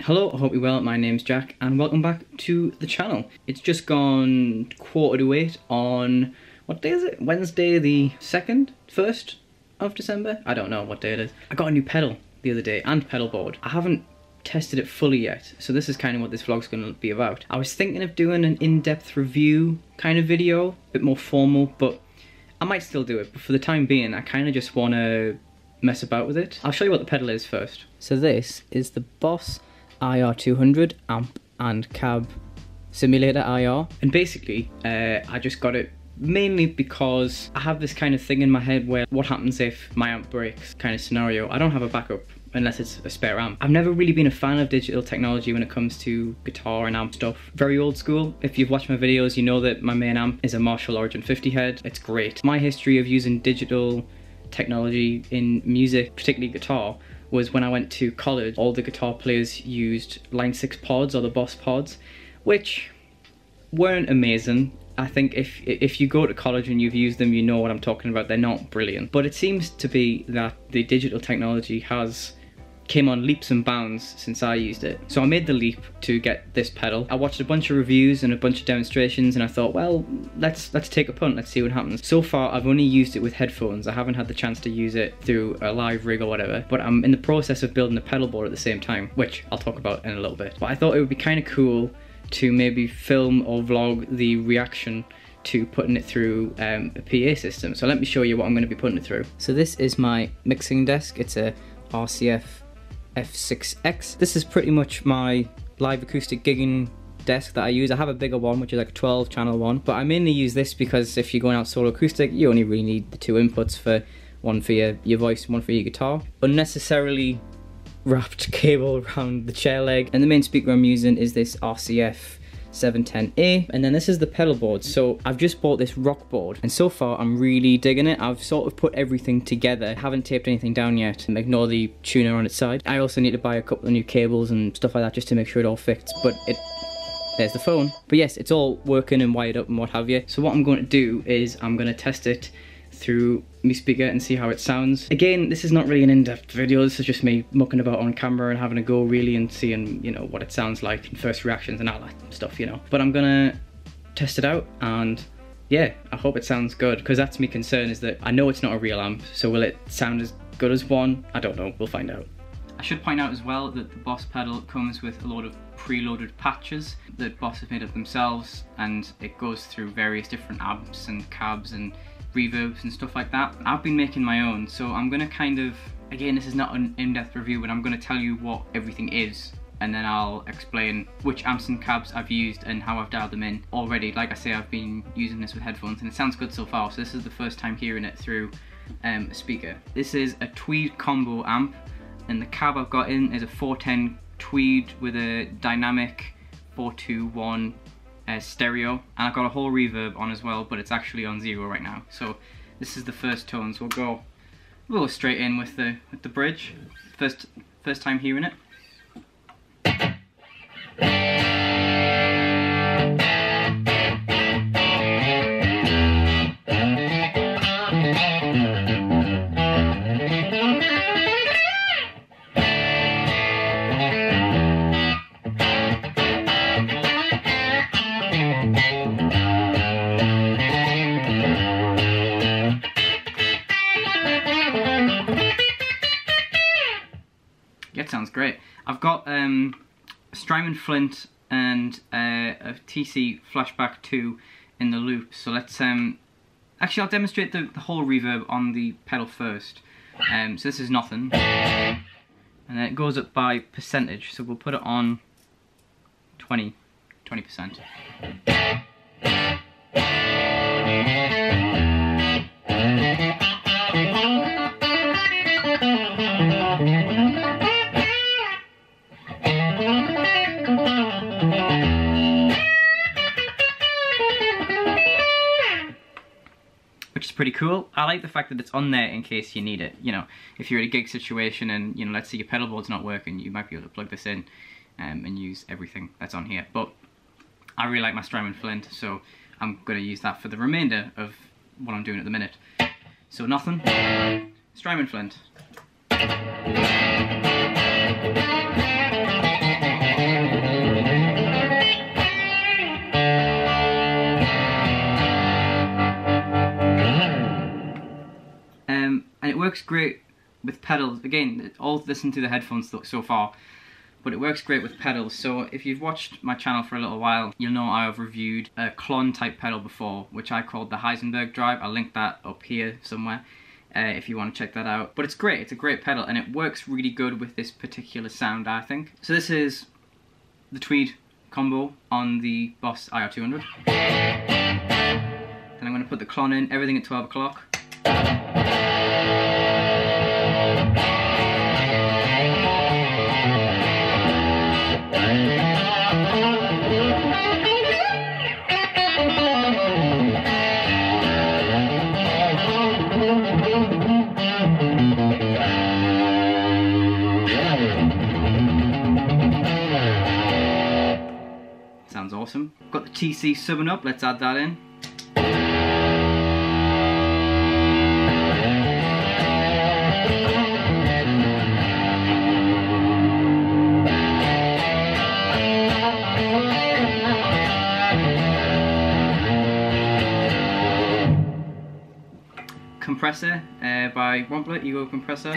Hello, I hope you're well. My name's Jack and welcome back to the channel. It's just gone 7:45 on, what day is it? Wednesday the 2nd? 1st of December? I don't know what day it is. I got a new pedal the other day and pedal board. I haven't tested it fully yet, so this is kind of what this vlog's going to be about. I was thinking of doing an in-depth review kind of video, a bit more formal, but I might still do it. But for the time being, I kind of just want to mess about with it. I'll show you what the pedal is first. So this is the Boss IR200 amp and cab simulator IR, and basically I just got it mainly because I have this kind of thing in my head where what happens if my amp breaks kind of scenario. I don't have a backup unless it's a spare amp. I've never really been a fan of digital technology when it comes to guitar and amp stuff. Very old school. If you've watched my videos, you know that my main amp is a Marshall Origin 50 head. It's great. My history of using digital technology in music, particularly guitar, was when I went to college. All the guitar players used Line 6 pods or the Boss pods, which weren't amazing. I think if you go to college and you've used them, you know what I'm talking about. They're not brilliant. But it seems to be that the digital technology came on leaps and bounds since I used it. So I made the leap to get this pedal. I watched a bunch of reviews and a bunch of demonstrations and I thought, well, let's take a punt, let's see what happens. So far I've only used it with headphones. I haven't had the chance to use it through a live rig or whatever, but I'm in the process of building a pedal board at the same time, which I'll talk about in a little bit. But I thought it would be kind of cool to maybe film or vlog the reaction to putting it through a PA system. So let me show you what I'm going to be putting it through. So this is my mixing desk. It's a RCF FX. This is pretty much my live acoustic gigging desk that I use. I have a bigger one, which is like a 12 channel one, but I mainly use this because if you're going out solo acoustic, you only really need the two inputs, for one for your voice and one for your guitar. Unnecessarily wrapped cable around the chair leg, and the main speaker I'm using is this RCF 710A, and then this is the pedal board. So I've just bought this rock board and so far I'm really digging it. I've sort of put everything together, haven't taped anything down yet, and ignore the tuner on its side. I also need to buy a couple of new cables and stuff like that just to make sure it all fits, but there's the phone. But yes, it's all working and wired up and what have you. So what I'm going to do is I'm going to test it through my speaker and see how it sounds. Again, this is not really an in-depth video, this is just me mucking about on camera and having a go really and seeing, you know, what it sounds like and first reactions and all that stuff, you know. But I'm gonna test it out and yeah, I hope it sounds good, because that's my concern, is that I know it's not a real amp, so will it sound as good as one? I don't know, we'll find out. I should point out as well that the Boss pedal comes with a load of preloaded patches that Boss have made up themselves, and it goes through various different amps and cabs and reverbs and stuff like that. I've been making my own, so I'm gonna kind of, again, this is not an in-depth review, but I'm gonna tell you what everything is, and then I'll explain which amps and cabs I've used and how I've dialed them in already. Like I say, I've been using this with headphones and it sounds good so far, so this is the first time hearing it through a speaker. This is a Tweed Combo Amp, and the cab I've got in is a 410 Tweed with a dynamic 421 stereo, and I've got a whole reverb on as well, but it's actually on 0 right now. So this is the first tone, so we'll go straight in with the bridge. First time hearing it. It sounds great. I've got a Strymon Flint and a TC Flashback 2 in the loop, so let's actually I'll demonstrate the whole reverb on the pedal first. So this is nothing, and then it goes up by percentage, so we'll put it on 20%. Which is pretty cool. I like the fact that it's on there in case you need it. You know, if you're in a gig situation and, you know, let's say your pedal board's not working, you might be able to plug this in and use everything that's on here. But I really like my Strymon Flint, so I'm going to use that for the remainder of what I'm doing at the minute. So nothing. Strymon Flint. works great with pedals. Again, all listened to the headphones so far, but it works great with pedals. So if you've watched my channel for a little while, you'll know I've reviewed a Klon type pedal before, which I called the Heisenberg Drive. I'll link that up here somewhere if you want to check that out. But it's great, it's a great pedal, and it works really good with this particular sound, I think. So this is the Tweed Combo on the Boss IR200. Then I'm going to put the Klon in, everything at 12 o'clock. Sounds awesome. Got the TC subbing up, let's add that in. Compressor by Wampler, Ego Compressor.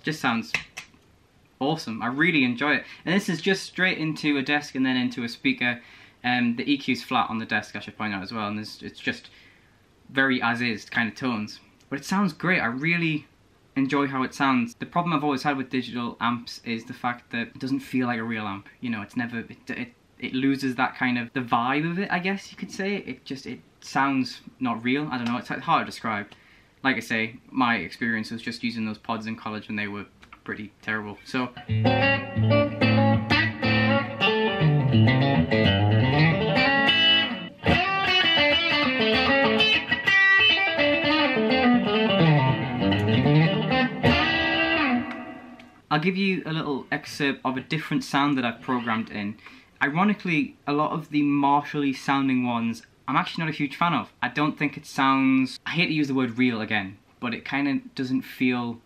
Just sounds awesome. I really enjoy it. And this is just straight into a desk and then into a speaker. The EQ's flat on the desk, I should point out as well, and it's just very as-is kind of tones. But it sounds great. I really enjoy how it sounds. The problem I've always had with digital amps is the fact that it doesn't feel like a real amp. You know, it's never, it loses that kind of, the vibe of it, I guess you could say. It sounds not real. I don't know, it's hard to describe. Like I say, my experience was just using those pods in college and they were pretty terrible. So I'll give you a little excerpt of a different sound that I've programmed in. Ironically, a lot of the Marshall-y sounding ones I'm actually not a huge fan of. I don't think it sounds, I hate to use the word real again, but it kind of doesn't feel,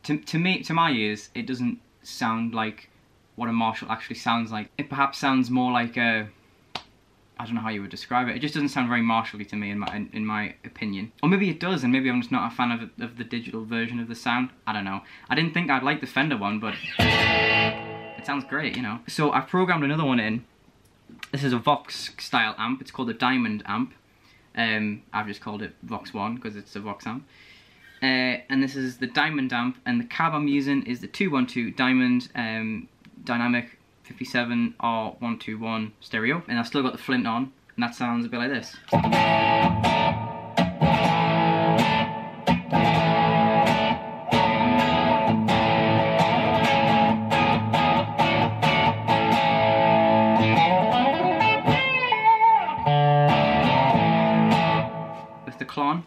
to my ears, it doesn't sound like what a Marshall actually sounds like. It perhaps sounds more like a, I don't know how you would describe it. It just doesn't sound very Marshall-y to me in my opinion. Or maybe it does, and maybe I'm just not a fan of the digital version of the sound. I don't know. I didn't think I'd like the Fender one, but it sounds great, you know. So I've programmed another one in. This is a Vox style amp. It's called a Dimond Amp. I've just called it Vox 1 because it's a Vox amp. And this is the Dimond Amp, and the cab I'm using is the 212 Dimond Dynamic 57 R121 stereo, and I've still got the Flint on, and that sounds a bit like this. With the Klon.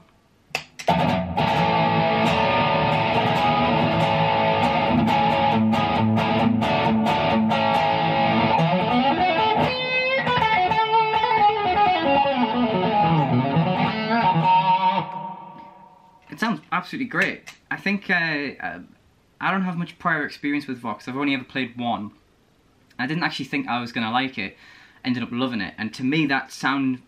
It sounds absolutely great. I think I don't have much prior experience with Vox. I've only ever played one. I didn't actually think I was going to like it. Ended up loving it. And to me that sound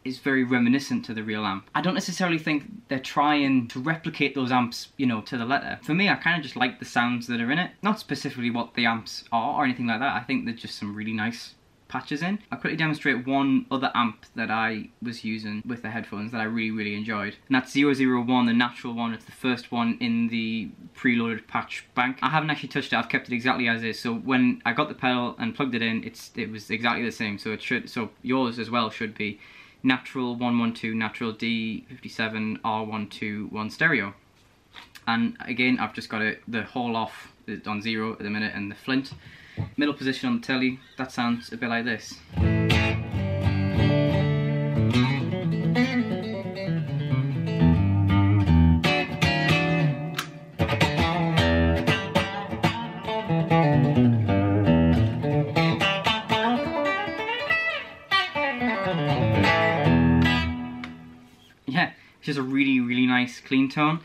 is very reminiscent to the real amp. I don't necessarily think they're trying to replicate those amps, you know, to the letter. For me, I kind of just like the sounds that are in it. Not specifically what the amps are or anything like that. I think they're just some really nice patches in. I'll quickly demonstrate one other amp that I was using with the headphones that I really enjoyed, and that's 001, the natural one. It's the first one in the preloaded patch bank. I haven't actually touched it. I've kept it exactly as is. So when I got the pedal and plugged it in, it was exactly the same. So yours as well should be natural 112, natural D57 R121 stereo. And again, I've just got the Hall off on 0 at the minute, and the Flint middle position on the telly. That sounds a bit like this. Yeah, it's just a really nice clean tone.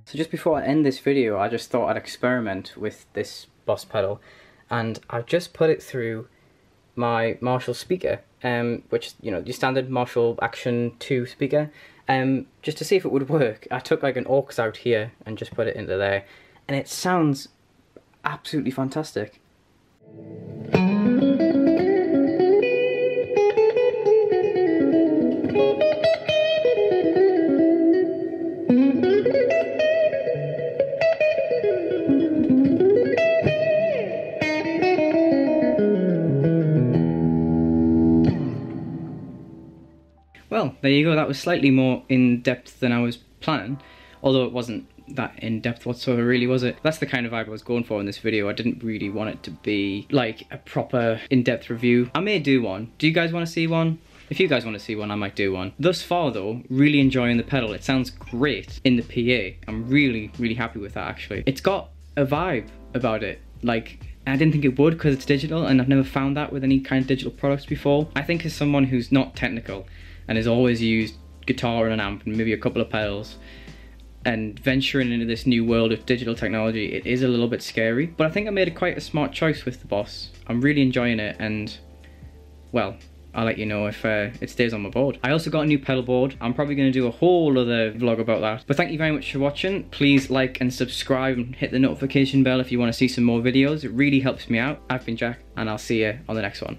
So just before I end this video, I just thought I'd experiment with this Boss pedal, and I've just put it through my Marshall speaker, which is, you know, your standard Marshall Action 2 speaker, just to see if it would work. I took like an aux out here and just put it into there, and it sounds absolutely fantastic. Well, there you go. That was slightly more in-depth than I was planning, although it wasn't that in-depth whatsoever, really, was it? That's the kind of vibe I was going for in this video. I didn't really want it to be like a proper in-depth review. I may do one. Do you guys want to see one? If you guys want to see one, I might do one. Thus far though, really enjoying the pedal. It sounds great in the PA. I'm really, really happy with that, actually. It's got a vibe about it. Like, I didn't think it would because it's digital, and I've never found that with any kind of digital products before. I think as someone who's not technical and has always used guitar and an amp and maybe a couple of pedals, and venturing into this new world of digital technology, it is a little bit scary. But I think I made quite a smart choice with the Boss. I'm really enjoying it, and well, I'll let you know if it stays on my board. I also got a new pedal board. I'm probably going to do a whole other vlog about that. But thank you very much for watching. Please like and subscribe and hit the notification bell if you want to see some more videos. It really helps me out. I've been Jack, and I'll see you on the next one.